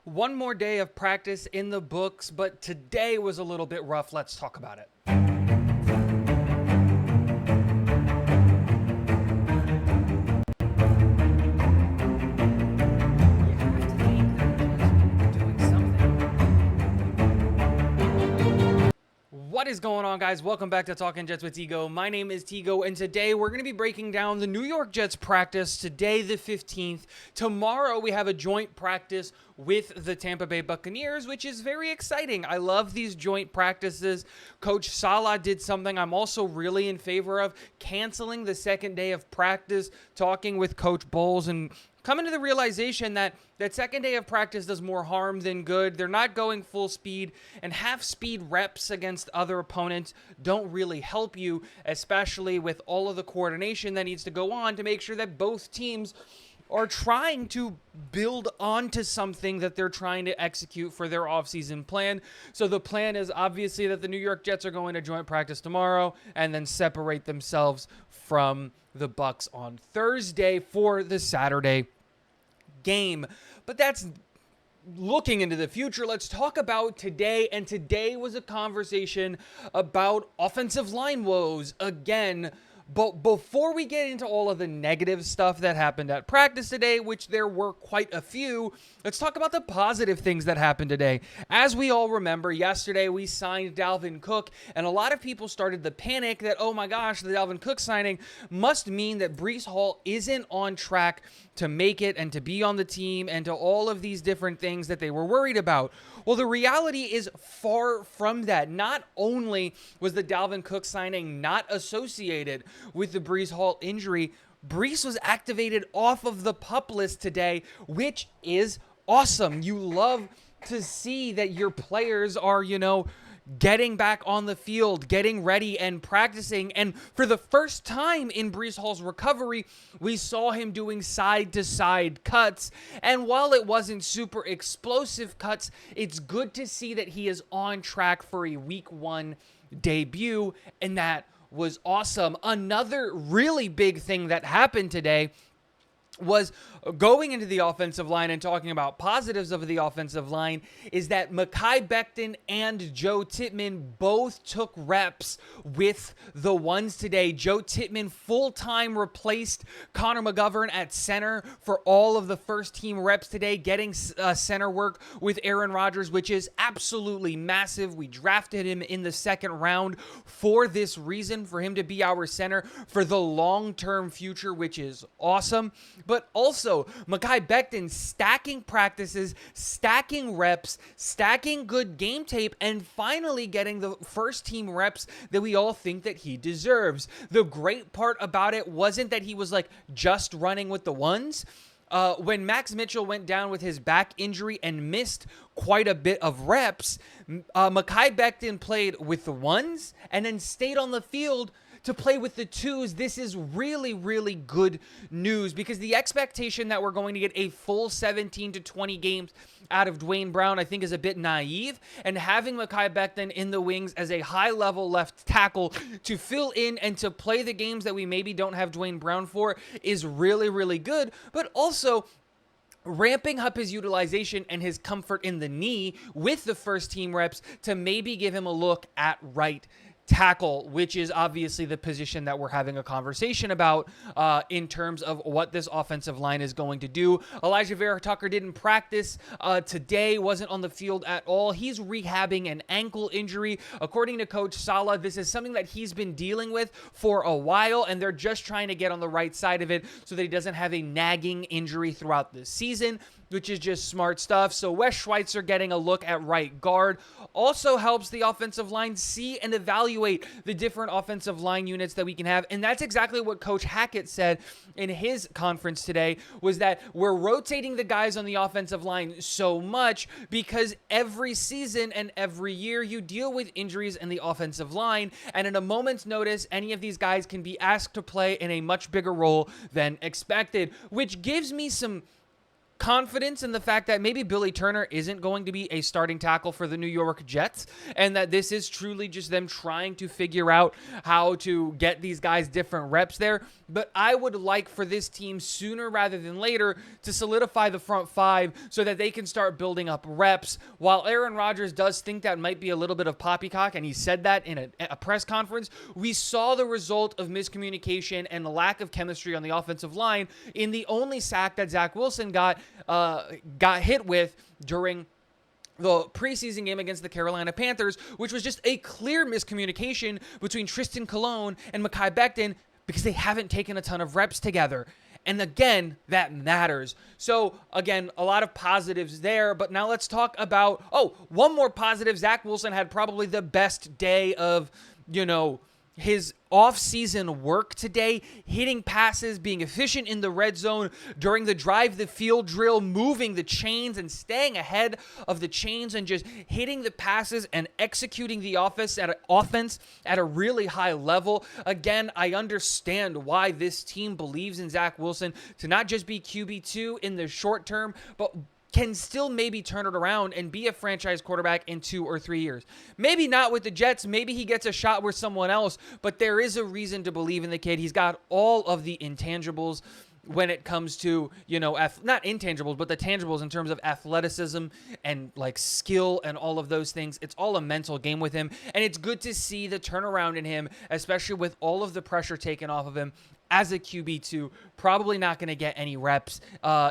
One more day of practice in the books, but today was a little bit rough. Let's talk about it. You have to think that the Jets are doing something. What is going on, guys? Welcome back to Talking Jets with Tigo. My name is Tigo, and today we're going to be breaking down the New York Jets practice today, the 15th. Tomorrow, we have a joint practice with the Tampa Bay Buccaneers, which is very exciting. I love these joint practices. Coach Saleh did something I'm also really in favor of, canceling the second day of practice, talking with Coach Bowles, and coming to the realization that that second day of practice does more harm than good. They're not going full speed, and half-speed reps against other opponents don't really help you, especially with all of the coordination that needs to go on to make sure that both teams are trying to build onto something that they're trying to execute for their offseason plan. So the plan is obviously that the New York Jets are going to joint practice tomorrow and then separate themselves from the Bucs on Thursday for the Saturday game. But that's looking into the future. Let's talk about today. And today was a conversation about offensive line woes again. But before we get into all of the negative stuff that happened at practice today, which there were quite a few, let's talk about the positive things that happened today. As we all remember, yesterday we signed Dalvin Cook, and a lot of people started the panic that, oh my gosh, the Dalvin Cook signing must mean that Breece Hall isn't on track to make it and to be on the team and to all of these different things that they were worried about. Well, the reality is far from that. Not only was the Dalvin Cook signing not associated with the Breece Hall injury, Breece was activated off of the PUP list today, which is awesome. You love to see that your players are, getting back on the field, getting ready and practicing. And for the first time in Breece Hall's recovery, we saw him doing side-to-side cuts. And while it wasn't super explosive cuts, it's good to see that he is on track for a week 1 debut, and that was awesome. Another really big thing that happened today was going into the offensive line and talking about positives of the offensive line is that Mekhi Becton and Joe Tippmann both took reps with the ones today. Joe Tippmann full-time replaced Connor McGovern at center for all of the first-team reps today, getting center work with Aaron Rodgers, which is absolutely massive. We drafted him in the second round for this reason, for him to be our center for the long-term future, which is awesome. But also, Mekhi Becton stacking practices, stacking reps, stacking good game tape, and finally getting the first team reps that we all think that he deserves. The great part about it wasn't that he was just running with the ones. When Max Mitchell went down with his back injury and missed quite a bit of reps, Mekhi Becton played with the ones and then stayed on the field to play with the twos. This is really, really good news because the expectation that we're going to get a full 17 to 20 games out of Duane Brown, I think, is a bit naive. And having Mekhi Becton in the wings as a high-level left tackle to fill in and to play the games that we maybe don't have Duane Brown for is really, really good. But also, ramping up his utilization and his comfort in the knee with the first team reps to maybe give him a look at right tackle, which is obviously the position that we're having a conversation about in terms of what this offensive line is going to do. Elijah Vera Tucker didn't practice today, wasn't on the field at all. He's rehabbing an ankle injury. According to Coach Saleh, this is something that he's been dealing with for a while, and they're just trying to get on the right side of it so that he doesn't have a nagging injury throughout the season, which is just smart stuff. So Wes Schweitzer getting a look at right guard also helps the offensive line see and evaluate the different offensive line units that we can have. And that's exactly what Coach Hackett said in his conference today, was that we're rotating the guys on the offensive line so much because every season and every year you deal with injuries in the offensive line. And at a moment's notice, any of these guys can be asked to play in a much bigger role than expected, which gives me some confidence in the fact that maybe Billy Turner isn't going to be a starting tackle for the New York Jets, and that this is truly just them trying to figure out how to get these guys different reps there. But I would like for this team sooner rather than later to solidify the front five so that they can start building up reps. While Aaron Rodgers does think that might be a little bit of poppycock, and he said that in a press conference, we saw the result of miscommunication and the lack of chemistry on the offensive line in the only sack that Zach Wilson got hit with during the preseason game against the Carolina Panthers, which was just a clear miscommunication between Tristan Colon and Mekhi Becton because they haven't taken a ton of reps together. And again, that matters. So again, a lot of positives there, but now let's talk about, one more positive. Zach Wilson had probably the best day of, his off-season work today, hitting passes, being efficient in the red zone during the drive the field drill, moving the chains and staying ahead of the chains and just hitting the passes and executing the offense at a really high level. Again, I understand why this team believes in Zach Wilson to not just be QB2 in the short term, but can still maybe turn it around and be a franchise quarterback in 2 or 3 years. Maybe not with the Jets. Maybe he gets a shot with someone else, but there is a reason to believe in the kid. He's got all of the intangibles when it comes to, not intangibles, but the tangibles in terms of athleticism and like skill and all of those things. It's all a mental game with him, and it's good to see the turnaround in him, especially with all of the pressure taken off of him as a QB2. Probably not going to get any reps,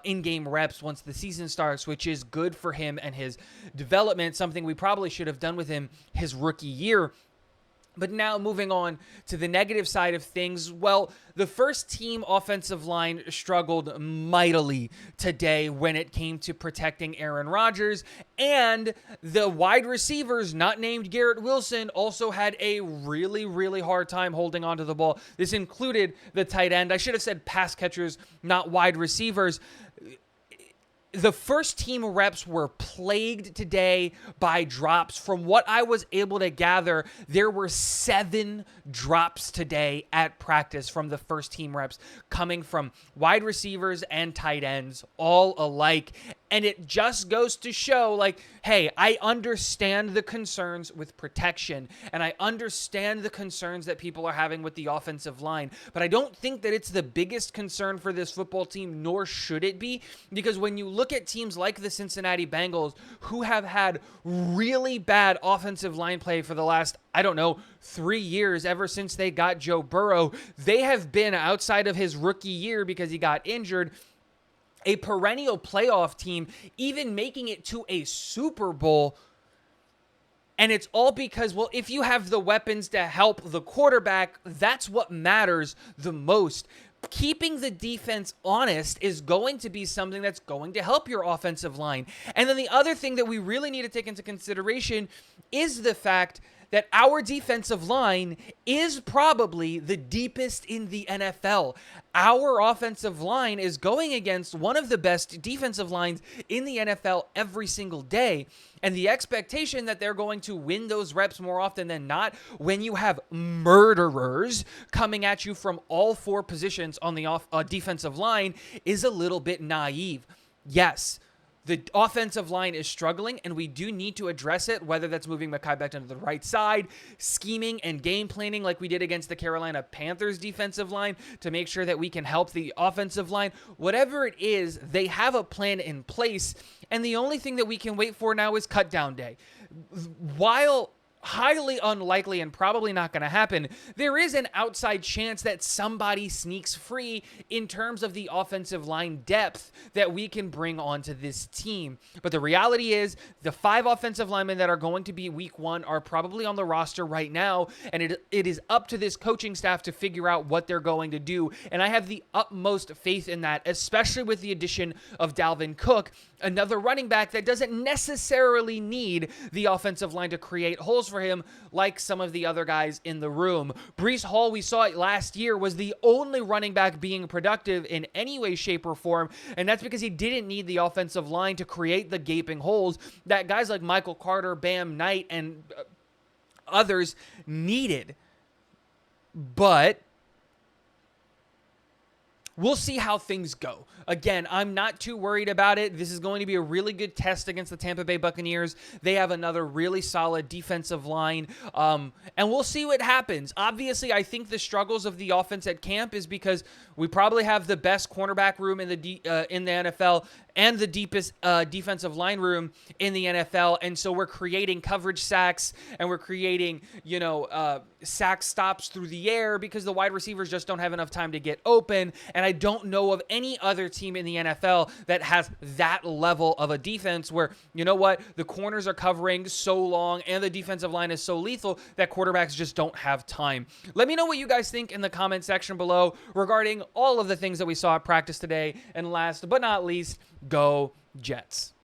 in-game reps once the season starts, which is good for him and his development, something we probably should have done with him his rookie year. But now moving on to the negative side of things, well, the first team offensive line struggled mightily today when it came to protecting Aaron Rodgers, and the wide receivers, not named Garrett Wilson, also had a really, really hard time holding onto the ball. This included the tight end. I should have said pass catchers, not wide receivers. The first team reps were plagued today by drops. From what I was able to gather, there were 7 drops today at practice from the first team reps, coming from wide receivers and tight ends, all alike. And it just goes to show, like, hey, I understand the concerns with protection, and I understand the concerns that people are having with the offensive line, but I don't think that it's the biggest concern for this football team, nor should it be, because when you look at teams like the Cincinnati Bengals, who have had really bad offensive line play for the last, 3 years, ever since they got Joe Burrow, they have been, outside of his rookie year because he got injured, a perennial playoff team, even making it to a Super Bowl. And it's all because, well, if you have the weapons to help the quarterback, that's what matters the most. Keeping the defense honest is going to be something that's going to help your offensive line. And then the other thing that we really need to take into consideration is the fact that our defensive line is probably the deepest in the NFL. Our offensive line is going against one of the best defensive lines in the NFL every single day. And the expectation that they're going to win those reps more often than not when you have murderers coming at you from all 4 positions on the defensive line is a little bit naive. Yes, the offensive line is struggling, and we do need to address it, whether that's moving Mekhi Becton to the right side, scheming and game planning like we did against the Carolina Panthers defensive line to make sure that we can help the offensive line. Whatever it is, they have a plan in place, and the only thing that we can wait for now is cut down day. While highly unlikely and probably not going to happen, there is an outside chance that somebody sneaks free in terms of the offensive line depth that we can bring onto this team. But the reality is the 5 offensive linemen that are going to be week 1 are probably on the roster right now, and it is up to this coaching staff to figure out what they're going to do. And I have the utmost faith in that, especially with the addition of Dalvin Cook, another running back that doesn't necessarily need the offensive line to create holes for him like some of the other guys in the room. Breece Hall, we saw it last year, was the only running back being productive in any way, shape, or form, and that's because he didn't need the offensive line to create the gaping holes that guys like Michael Carter, Bam Knight, and others needed. But we'll see how things go. Again, I'm not too worried about it. This is going to be a really good test against the Tampa Bay Buccaneers. They have another really solid defensive line, and we'll see what happens. Obviously, I think the struggles of the offense at camp is because we probably have the best cornerback room in the NFL and the deepest defensive line room in the NFL, and so we're creating coverage sacks and we're creating, sack stops through the air because the wide receivers just don't have enough time to get open. And I don't know of any other team in the NFL that has that level of a defense where, the corners are covering so long and the defensive line is so lethal that quarterbacks just don't have time. Let me know what you guys think in the comment section below regarding all of the things that we saw at practice today. And last but not least, go Jets.